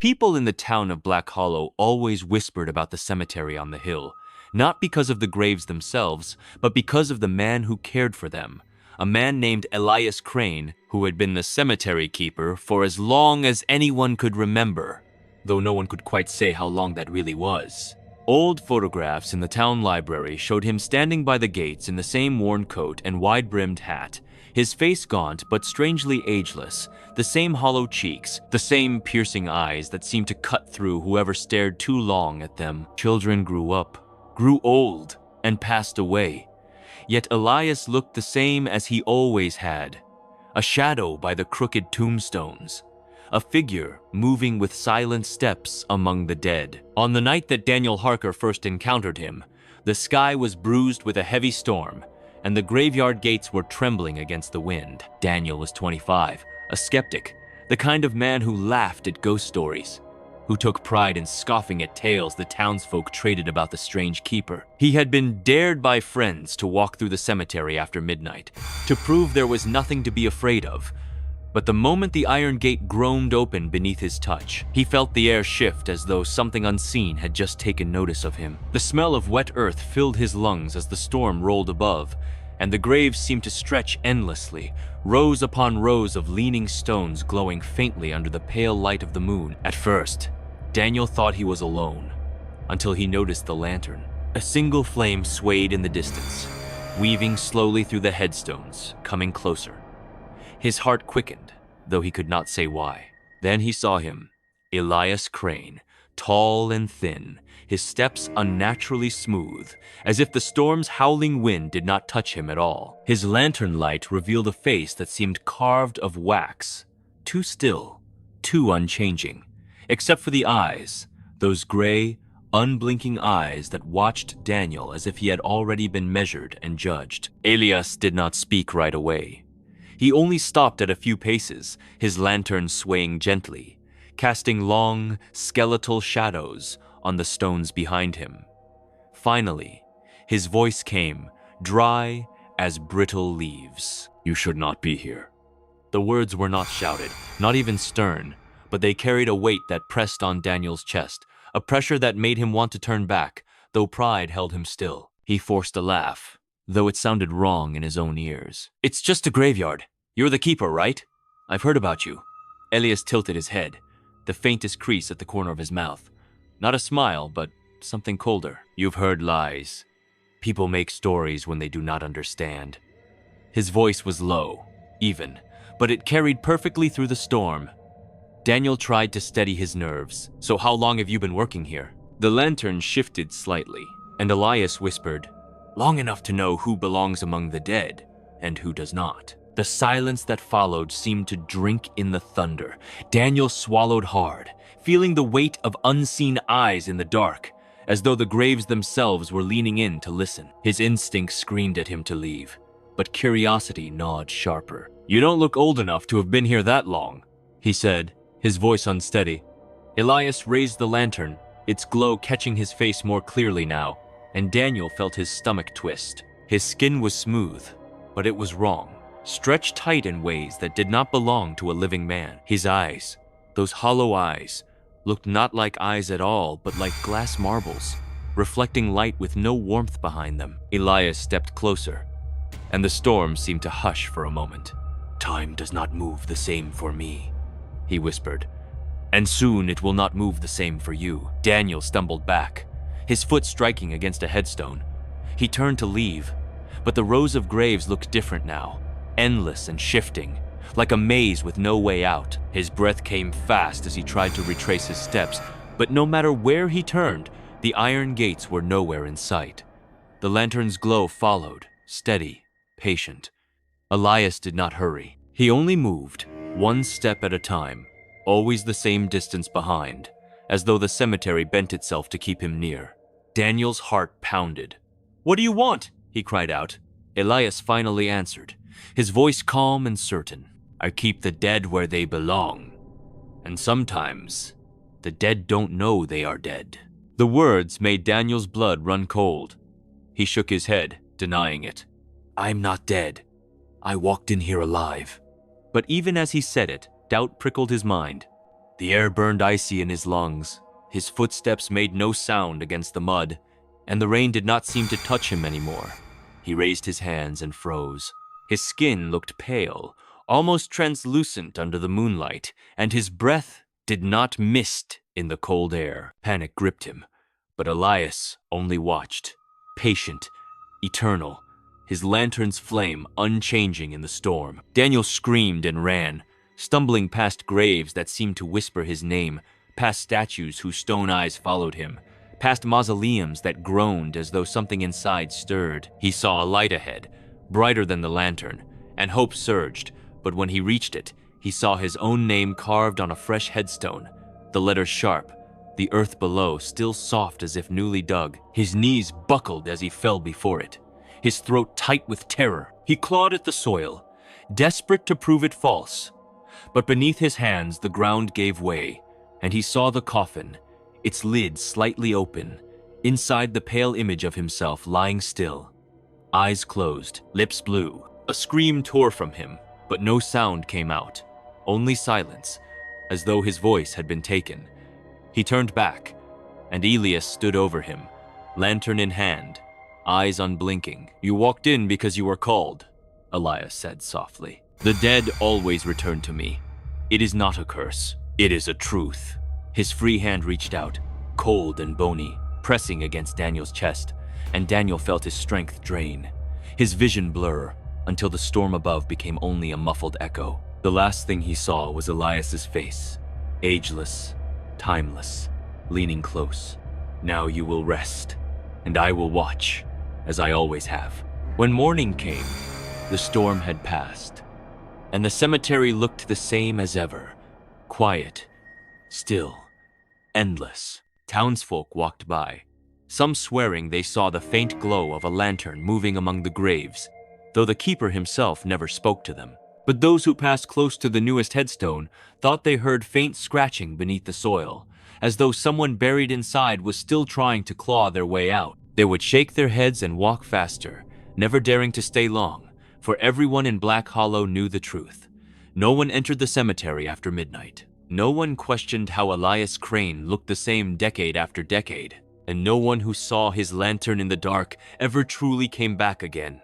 People in the town of Black Hollow always whispered about the cemetery on the hill, not because of the graves themselves, but because of the man who cared for them, a man named Elias Crane, who had been the cemetery keeper for as long as anyone could remember, though no one could quite say how long that really was. Old photographs in the town library showed him standing by the gates in the same worn coat and wide-brimmed hat, his face gaunt but strangely ageless, the same hollow cheeks, the same piercing eyes that seemed to cut through whoever stared too long at them. Children grew up, grew old, and passed away. Yet Elias looked the same as he always had, a shadow by the crooked tombstones, a figure moving with silent steps among the dead. On the night that Daniel Harker first encountered him, the sky was bruised with a heavy storm, and the graveyard gates were trembling against the wind. Daniel was 25, a skeptic, the kind of man who laughed at ghost stories, who took pride in scoffing at tales the townsfolk traded about the strange keeper. He had been dared by friends to walk through the cemetery after midnight, to prove there was nothing to be afraid of. But the moment the iron gate groaned open beneath his touch, he felt the air shift as though something unseen had just taken notice of him. The smell of wet earth filled his lungs as the storm rolled above, and the graves seemed to stretch endlessly, rows upon rows of leaning stones glowing faintly under the pale light of the moon. At first, Daniel thought he was alone, until he noticed the lantern. A single flame swayed in the distance, weaving slowly through the headstones, coming closer. His heart quickened, though he could not say why. Then he saw him, Elias Crane, tall and thin, his steps unnaturally smooth, as if the storm's howling wind did not touch him at all. His lantern light revealed a face that seemed carved of wax, too still, too unchanging, except for the eyes, those gray, unblinking eyes that watched Daniel as if he had already been measured and judged. Elias did not speak right away. He only stopped at a few paces, his lantern swaying gently, casting long, skeletal shadows on the stones behind him. Finally, his voice came, dry as brittle leaves. "You should not be here." The words were not shouted, not even stern, but they carried a weight that pressed on Daniel's chest, a pressure that made him want to turn back, though pride held him still. He forced a laugh, though it sounded wrong in his own ears. "It's just a graveyard. You're the keeper, right? I've heard about you." Elias tilted his head, the faintest crease at the corner of his mouth. Not a smile, but something colder. "You've heard lies. People make stories when they do not understand." His voice was low, even, but it carried perfectly through the storm. Daniel tried to steady his nerves. "So how long have you been working here?" The lantern shifted slightly, and Elias whispered, "Long enough to know who belongs among the dead and who does not." The silence that followed seemed to drink in the thunder. Daniel swallowed hard, feeling the weight of unseen eyes in the dark, as though the graves themselves were leaning in to listen. His instinct screamed at him to leave, but curiosity gnawed sharper. "You don't look old enough to have been here that long," he said, his voice unsteady. Elias raised the lantern, its glow catching his face more clearly now, and Daniel felt his stomach twist. His skin was smooth, but it was wrong, stretched tight in ways that did not belong to a living man. His eyes, those hollow eyes, looked not like eyes at all, but like glass marbles, reflecting light with no warmth behind them. Elias stepped closer, and the storm seemed to hush for a moment. "Time does not move the same for me," he whispered, "and soon it will not move the same for you." Daniel stumbled back, his foot striking against a headstone. He turned to leave, but the rows of graves looked different now, endless and shifting, like a maze with no way out. His breath came fast as he tried to retrace his steps, but no matter where he turned, the iron gates were nowhere in sight. The lantern's glow followed, steady, patient. Elias did not hurry. He only moved, one step at a time, always the same distance behind, as though the cemetery bent itself to keep him near. Daniel's heart pounded. "What do you want?" he cried out. Elias finally answered, his voice calm and certain. "I keep the dead where they belong, and sometimes the dead don't know they are dead." The words made Daniel's blood run cold. He shook his head, denying it. "I'm not dead. I walked in here alive." But even as he said it, doubt prickled his mind. The air burned icy in his lungs. His footsteps made no sound against the mud, and the rain did not seem to touch him anymore. He raised his hands and froze. His skin looked pale, almost translucent under the moonlight, and his breath did not mist in the cold air. Panic gripped him, but Elias only watched, patient, eternal, his lantern's flame unchanging in the storm. Daniel screamed and ran, stumbling past graves that seemed to whisper his name, past statues whose stone eyes followed him, past mausoleums that groaned as though something inside stirred. He saw a light ahead, brighter than the lantern, and hope surged, but when he reached it, he saw his own name carved on a fresh headstone, the letters sharp, the earth below still soft as if newly dug. His knees buckled as he fell before it, his throat tight with terror. He clawed at the soil, desperate to prove it false. But beneath his hands the ground gave way, and he saw the coffin, its lid slightly open, inside the pale image of himself lying still, eyes closed, lips blue. A scream tore from him, but no sound came out, only silence, as though his voice had been taken. He turned back, and Elias stood over him, lantern in hand, eyes unblinking. "You walked in because you were called," Elias said softly. "The dead always return to me. It is not a curse. It is a truth." His free hand reached out, cold and bony, pressing against Daniel's chest, and Daniel felt his strength drain, his vision blur, until the storm above became only a muffled echo. The last thing he saw was Elias's face, ageless, timeless, leaning close. "Now you will rest, and I will watch, as I always have." When morning came, the storm had passed, and the cemetery looked the same as ever, quiet, still, endless. Townsfolk walked by, some swearing they saw the faint glow of a lantern moving among the graves, though the keeper himself never spoke to them. But those who passed close to the newest headstone thought they heard faint scratching beneath the soil, as though someone buried inside was still trying to claw their way out. They would shake their heads and walk faster, never daring to stay long, for everyone in Black Hollow knew the truth. No one entered the cemetery after midnight. No one questioned how Elias Crane looked the same decade after decade, and no one who saw his lantern in the dark ever truly came back again.